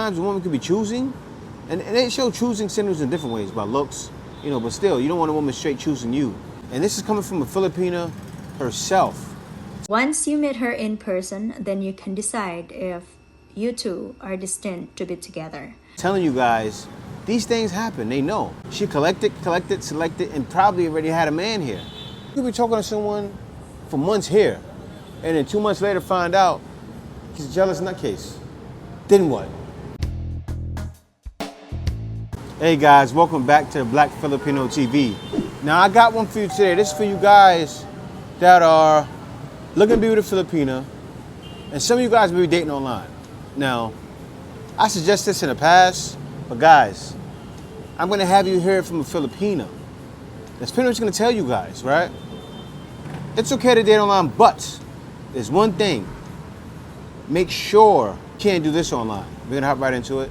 sometimes a woman could be choosing, and they show choosing signals in different ways, by looks, you know, but still, you don't want a woman straight choosing you. And this is coming from a Filipina herself. Once you meet her in person, then you can decide if you two are destined to be together. Telling you guys, these things happen, they know. She collected, selected, and probably already had a man here. You could be talking to someone for months here, and then 2 months later find out he's a jealous nutcase. Then what? Hey guys, welcome back to Black Filipino TV. Now I got one for you today. This is for you guys that are looking to be with a Filipina, and some of you guys may be dating online. Now, I suggest this in the past, but guys, I'm gonna have you hear it from a Filipina. That's pretty much gonna tell you guys, right? It's okay to date online, but there's one thing. Make sure you can't do this online. We're gonna hop right into it.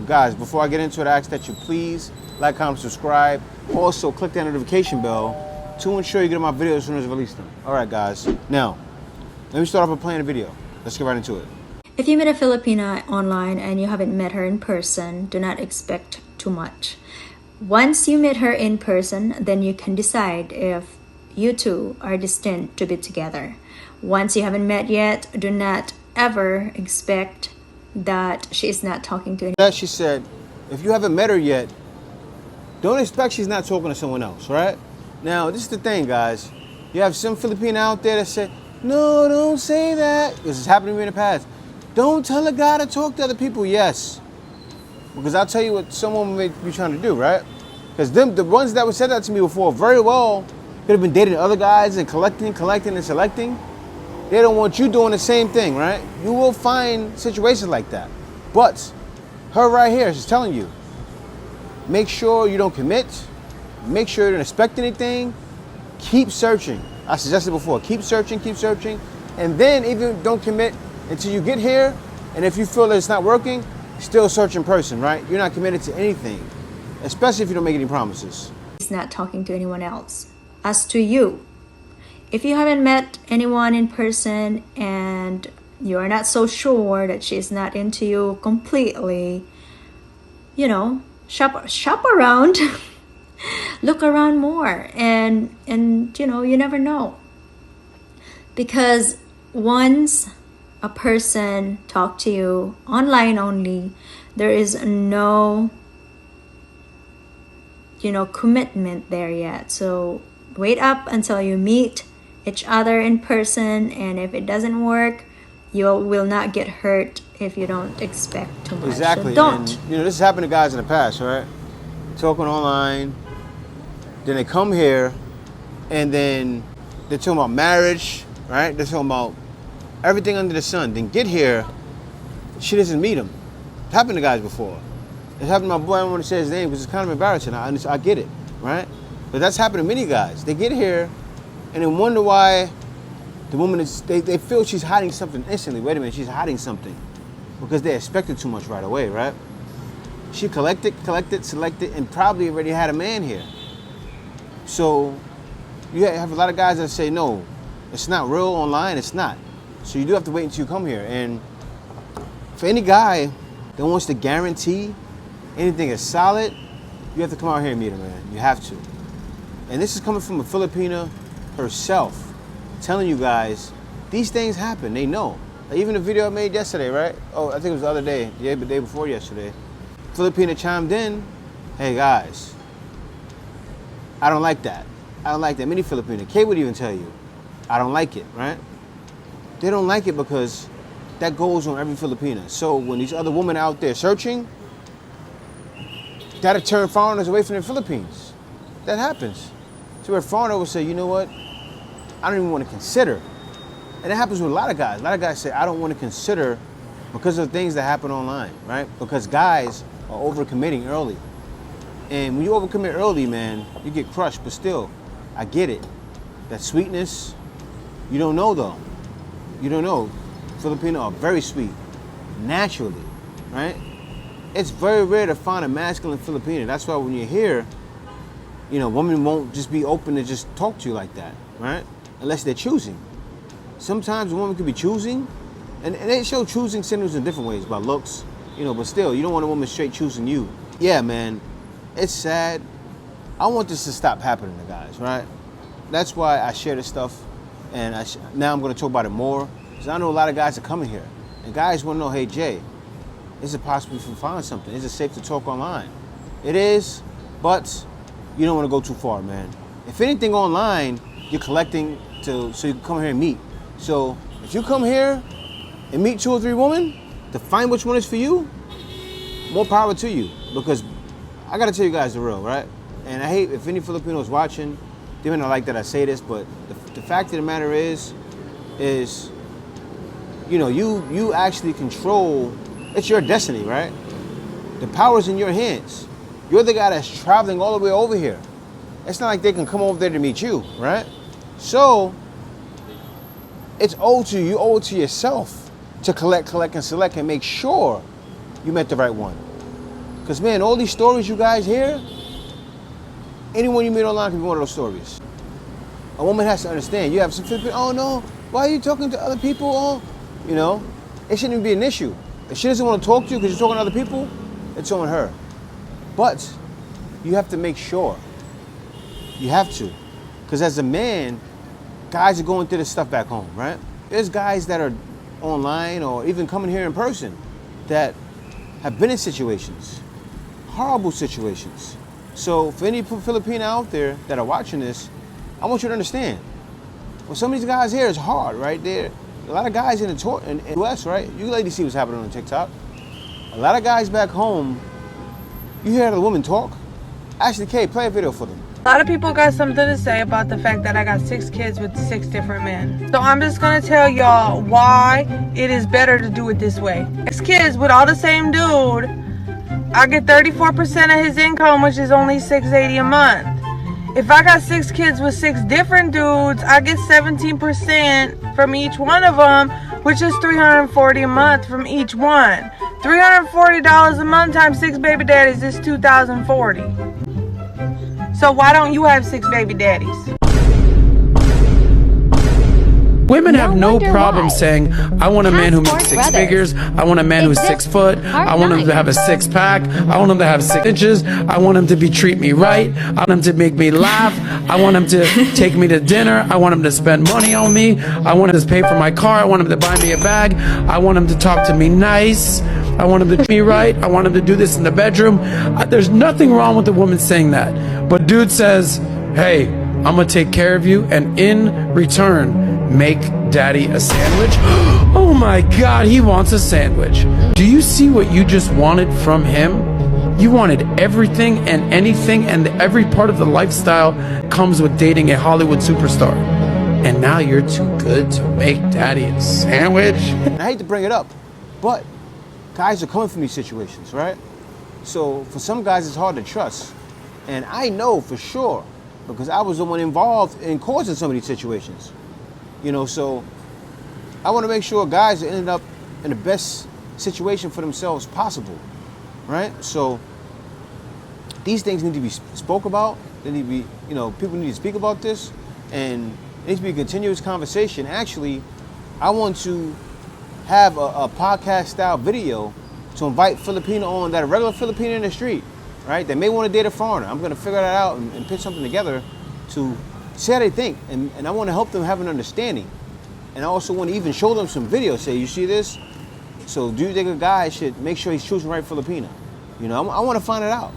Guys, before I get into it, I ask that you please like, comment, subscribe. Also, click that notification bell to ensure you get my videos as soon as I release them. All right, guys. Now, let me start off by playing a video. Let's get right into it. If you meet a Filipina online and you haven't met her in person, do not expect too much. Once you meet her in person, then you can decide if you two are destined to be together. Once you haven't met yet, do not ever expect that she is not talking to anyone. That she said, if you haven't met her yet, don't expect she's not talking to someone else, right? Now, this is the thing, guys. You have some Filipina out there that say, no, don't say that. This has happened to me in the past. Don't tell a guy to talk to other people. Yes. Because I'll tell you what someone may be trying to do, right? Because the ones that said that to me before very well could have been dating other guys and collecting and selecting. They don't want you doing the same thing, right? You will find situations like that. But her right here, she's telling you, make sure you don't commit. Make sure you don't expect anything. Keep searching. I suggested before, keep searching. And then even don't commit until you get here. And if you feel that it's not working, still search in person, right? You're not committed to anything, especially if you don't make any promises. She's not talking to anyone else. As to you, if you haven't met anyone in person and you are not so sure that she's not into you completely, you know, shop around. Look around more, and you know, you never know, because once a person talk to you online only, there is no, you know, commitment there yet. So wait up until you meet each other in person, and if it doesn't work, you will not get hurt if you don't expect too much. Exactly. So don't. And, you know, this has happened to guys in the past, right? Talking online, then they come here, and then they're talking about marriage, right? They're talking about everything under the sun. Then get here, she doesn't meet him. It happened to guys before. It happened to my boy. I don't want to say his name because it's kind of embarrassing. I get it, right? But that's happened to many guys. They get here, and then wonder why the woman is. They feel she's hiding something instantly. Wait a minute, she's hiding something because they expected too much right away, right? She collected, selected, and probably already had a man here. So you have a lot of guys that say, no, it's not real online, it's not. So you do have to wait until you come here. And for any guy that wants to guarantee anything is solid, you have to come out here and meet her, man. You have to. And this is coming from a Filipina herself, telling you guys, these things happen, they know. Like even the video I made yesterday, right? Oh, I think it was the other day, the day before yesterday. Filipina chimed in, hey guys, I don't like that. I don't like that. Many Filipina, Kay would even tell you, I don't like it, right? They don't like it because that goes on every Filipina. So when these other women out there searching, that'll turn foreigners away from the Philippines. That happens. So where a foreigner will say, you know what? I don't even want to consider. And it happens with a lot of guys. A lot of guys say, I don't want to consider because of things that happen online, right? Because guys are overcommitting early. And when you overcommit early, man, you get crushed. But still, I get it. That sweetness, you don't know though. You don't know. Filipino are very sweet, naturally, right? It's very rare to find a masculine Filipino. That's why when you're here, you know, women won't just be open to just talk to you like that, right? Unless they're choosing. Sometimes a woman could be choosing, and they show choosing signals in different ways, by looks, You know, but still, you don't want a woman straight choosing you. Yeah, man, it's sad. I want this to stop happening to guys, right? That's why I share this stuff, and now I'm going to talk about it more, because I know a lot of guys are coming here, and guys want to know, hey, Jay, is it possible to find something? Is it safe to talk online? It is, but you don't want to go too far, man. If anything online, you're collecting so you can come here and meet. So if you come here and meet 2 or 3 women to find which one is for you, more power to you, because I got to tell you guys the real, right? And I hate if any Filipinos watching, they may not like that I say this, but the fact of the matter is, you know, you actually control, it's your destiny, right? The power's in your hands. You're the guy that's traveling all the way over here. It's not like they can come over there to meet you, right? So, it's owed to you. You owe it to yourself to collect, and select, and make sure you met the right one. Because, man, all these stories you guys hear, anyone you meet online can be one of those stories. A woman has to understand. You have some Filipino, oh no, why are you talking to other people? Oh, you know, it shouldn't even be an issue. If she doesn't want to talk to you because you're talking to other people, it's on her. But you have to make sure. You have to. Because as a man, guys are going through this stuff back home, right? There's guys that are online or even coming here in person that have been in situations, horrible situations. So for any Filipina out there that are watching this, I want you to understand. Well, some of these guys here is hard, right? There, a lot of guys in the US, right? You ladies see what's happening on TikTok. A lot of guys back home, you hear the women talk. Ashley K, play a video for them. A lot of people got something to say about the fact that I got 6 kids with 6 different men. So I'm just gonna tell y'all why it is better to do it this way. 6 kids with all the same dude, I get 34% of his income, which is only $680 a month. If I got 6 kids with 6 different dudes, I get 17% from each one of them, which is $340 a month from each one. $340 a month times 6 baby daddies is $2,040. So why don't you have 6 baby daddies? Women have no problem why. saying, I want a man who makes Passport 6 brothers. figures, I want a man who's 6 foot, I want him to have a 6-pack, I want him to have 6 inches, I want him to treat me right, I want him to make me laugh, I want him to take me to dinner, I want him to spend money on me, I want him to pay for my car, I want him to buy me a bag, I want him to talk to me nice, I want him to treat me right, I want him to do this in the bedroom. There's nothing wrong with the woman saying that. But dude says, hey, I'm gonna take care of you, and in return, make daddy a sandwich. Oh my God, he wants a sandwich. Do you see what you just wanted from him? You wanted everything and anything, and every part of the lifestyle comes with dating a Hollywood superstar. And now you're too good to make daddy a sandwich? And I hate to bring it up, but guys are coming from these situations, right? So for some guys, it's hard to trust. And I know for sure, because I was the one involved in causing some of these situations. You know, so I want to make sure guys are ending up in the best situation for themselves possible, right? So these things need to be spoke about. They need to be, you know, people need to speak about this, and it needs to be a continuous conversation. Actually, I want to have a podcast style video to invite Filipino on, that a regular Filipino in the street, right? They may want to date a foreigner. I'm going to figure that out and put something together to see how they think, and I want to help them have an understanding. And I also want to even show them some videos. Say, you see this? So do you think a guy should make sure he's choosing the right Filipina? You know, I want to find it out,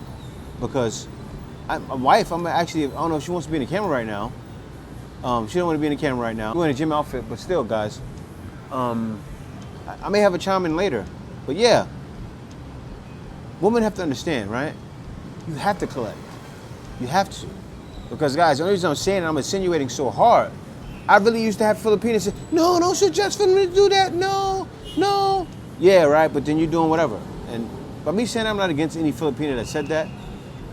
because my wife, I don't know if she wants to be in the camera right now. She don't want to be in the camera right now. We're in a gym outfit, but still, guys, I may have a chime in later. But yeah, women have to understand, right? You have to collect. You have to. Because guys, the only reason I'm saying it, I'm insinuating so hard. I really used to have Filipinos say, no, don't suggest for me to do that. No. Yeah, right, but then you're doing whatever. And by me saying I'm not against any Filipino that said that,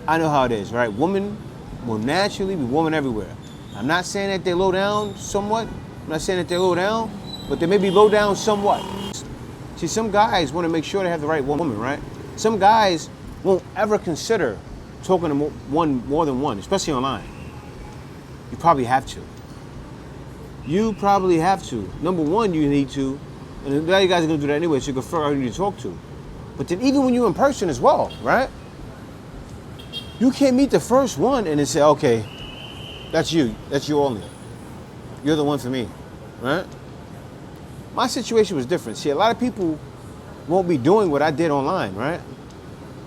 I know how it is, right? Women will naturally be women everywhere. I'm not saying that they low down somewhat. I'm not saying that they low down, but they may be low down somewhat. See, some guys want to make sure they have the right woman, right? Some guys won't ever consider talking to more than one, especially online. You probably have to. You probably have to. Number one, you need to, and a lot of you guys are going to do that anyway, so you can figure out who you need to talk to. But then even when you're in person as well, right? You can't meet the first one and then say, okay, that's you only. You're the one for me, right? My situation was different. See, a lot of people won't be doing what I did online, right?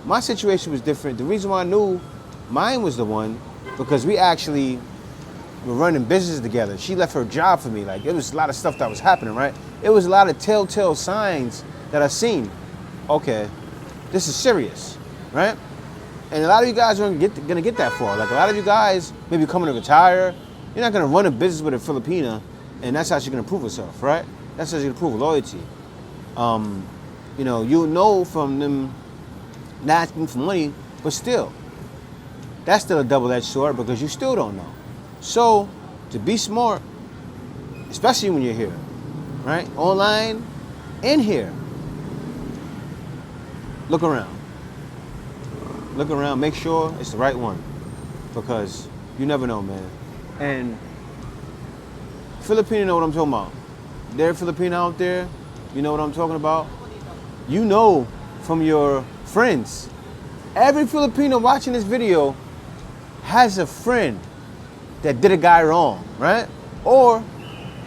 My situation was different. The reason why I knew mine was the one, because we actually were running business together. She left her job for me. Like, it was a lot of stuff that was happening, right? It was a lot of telltale signs that I seen. Okay, this is serious, right? And a lot of you guys aren't gonna get that far. Like, a lot of you guys maybe coming to retire. You're not gonna run a business with a Filipina, and that's how she's gonna prove herself, right? That's how she's gonna prove loyalty. You know, you'll know from them not asking for money, but still, that's still a double-edged sword because you still don't know. So, to be smart, especially when you're here, right? Online and here, look around. Look around, make sure it's the right one, because you never know, man. And Filipino know what I'm talking about. They're Filipino out there, you know what I'm talking about. You know from your friends. Every Filipino watching this video has a friend that did a guy wrong, right? Or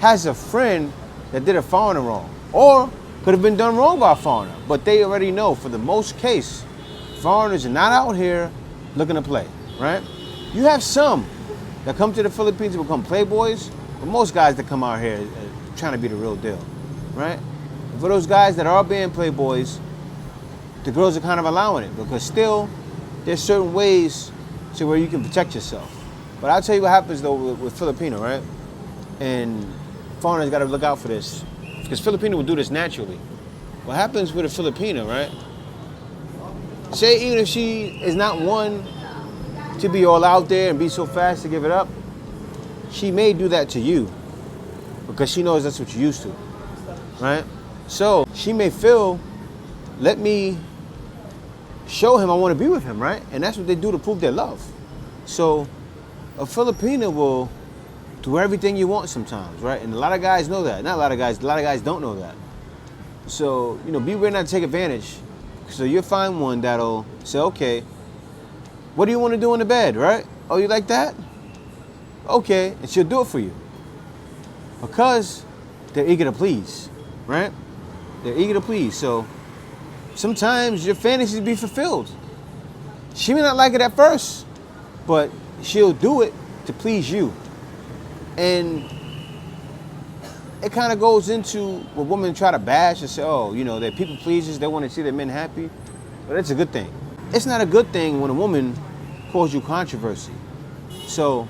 has a friend that did a foreigner wrong, or could have been done wrong by a foreigner, but they already know for the most case, foreigners are not out here looking to play, right? You have some that come to the Philippines to become playboys, but most guys that come out here are trying to be the real deal, right? And for those guys that are being playboys, the girls are kind of allowing it, because still there's certain ways to where you can protect yourself. But I'll tell you what happens though with Filipino, right? And foreigners got to look out for this, because Filipino will do this naturally. What happens with a Filipino, right? Say even if she is not one to be all out there and be so fast to give it up, she may do that to you because she knows that's what you're used to, right? So she may feel, let me show him I want to be with him, right? And that's what they do to prove their love. So a Filipino will do everything you want sometimes, right? And a lot of guys know that. Not a lot of guys don't know that. So, you know, be aware not to take advantage. So you'll find one that'll say, okay, what do you want to do in the bed, right? Oh, you like that? Okay, and she'll do it for you. Because they're eager to please, right? They're eager to please. So sometimes your fantasies be fulfilled. She may not like it at first, but she'll do it to please you. And it kind of goes into what women try to bash and say, oh, you know, they're people pleasers, they want to see their men happy. But it's a good thing. It's not a good thing when a woman cause you controversy. So,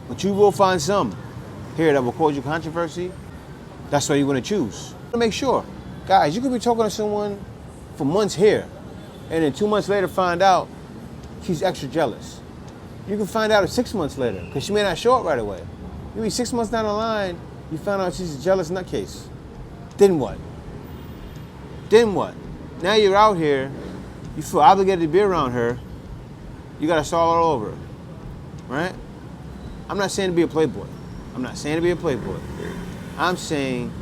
but you will find some here that will cause you controversy. That's why you're going to choose. To make sure. Guys, you could be talking to someone for months here, and then 2 months later find out she's extra jealous. You can find out 6 months later, because she may not show up right away. Maybe 6 months down the line, you found out she's a jealous nutcase. Then what? Then what? Now you're out here, you feel obligated to be around her, you gotta start all over, right? I'm not saying to be a playboy. I'm not saying to be a playboy. I'm saying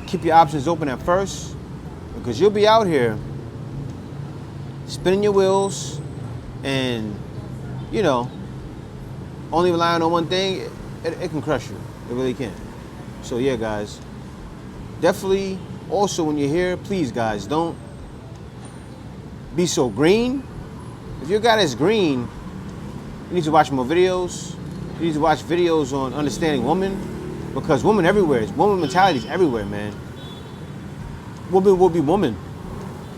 keep your options open at first, because you'll be out here spinning your wheels and, you know, only relying on one thing, it can crush you. It really can. So yeah, guys, definitely also when you're here, please guys, don't be so green. If your guy is green, you need to watch more videos. You need to watch videos on understanding women, because women everywhere. Woman mentality is everywhere, man. Woman will be woman.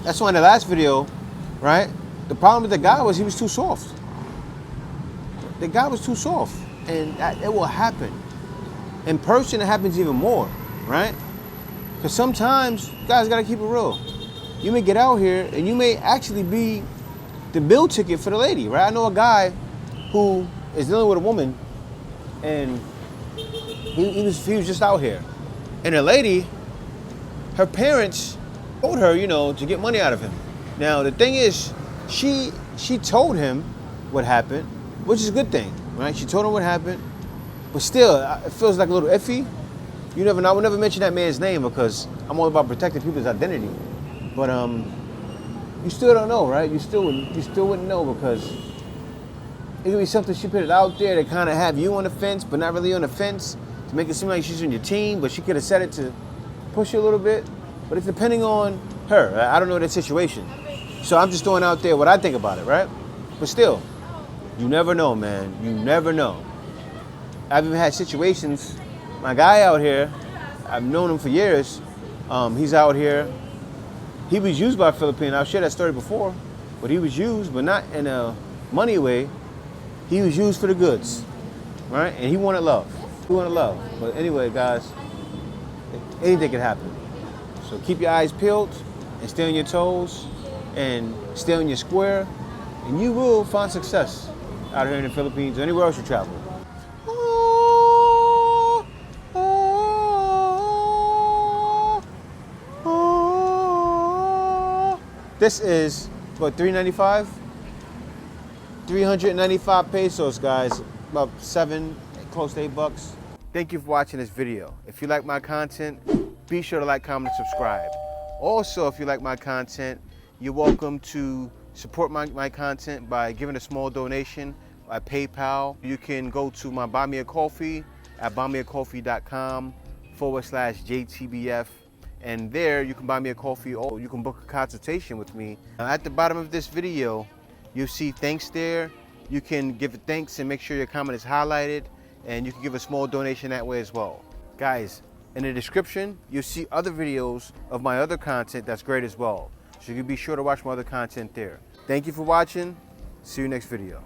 That's why in the last video, right? The problem with the guy was he was too soft. The guy was too soft, and it will happen. In person, it happens even more, right? Because sometimes guys gotta keep it real. You may get out here and you may actually be the meal ticket for the lady, right? I know a guy who is dealing with a woman, and he was just out here, and the lady, her parents told her, you know, to get money out of him. Now the thing is, she told him what happened, which is a good thing, right? She told him what happened, but still, it feels like a little iffy. You never know. I would never mention that man's name because I'm all about protecting people's identity. But you still don't know, right? You still wouldn't know, because it could be something she put it out there to kind of have you on the fence, but not really on the fence, to make it seem like she's on your team, but she could have said it to push you a little bit. But it's depending on her. Right? I don't know that situation. So I'm just throwing out there what I think about it, right? But still, you never know, man. You never know. I've even had situations, my guy out here, I've known him for years. He's out here. He was used by a Filipina. I've shared that story before. But he was used, but not in a money way. He was used for the goods, right? And he wanted love. He wanted love. But anyway, guys, anything can happen. So keep your eyes peeled and stay on your toes and stay on your square, and you will find success out here in the Philippines or anywhere else you travel. This is, what, $3.95? 395 pesos, guys. About close to $8. Thank you for watching this video. If you like my content, be sure to like, comment, and subscribe. Also, if you like my content, you're welcome to support my content by giving a small donation by PayPal. You can go to my Buy Me a Coffee at buymeacoffee.com/JTBF. And there you can buy me a coffee, or you can book a consultation with me. At the bottom of this video, you'll see thanks there. You can give a thanks and make sure your comment is highlighted, and you can give a small donation that way as well. Guys, in the description, you'll see other videos of my other content that's great as well. So you can be sure to watch my other content there. Thank you for watching. See you next video.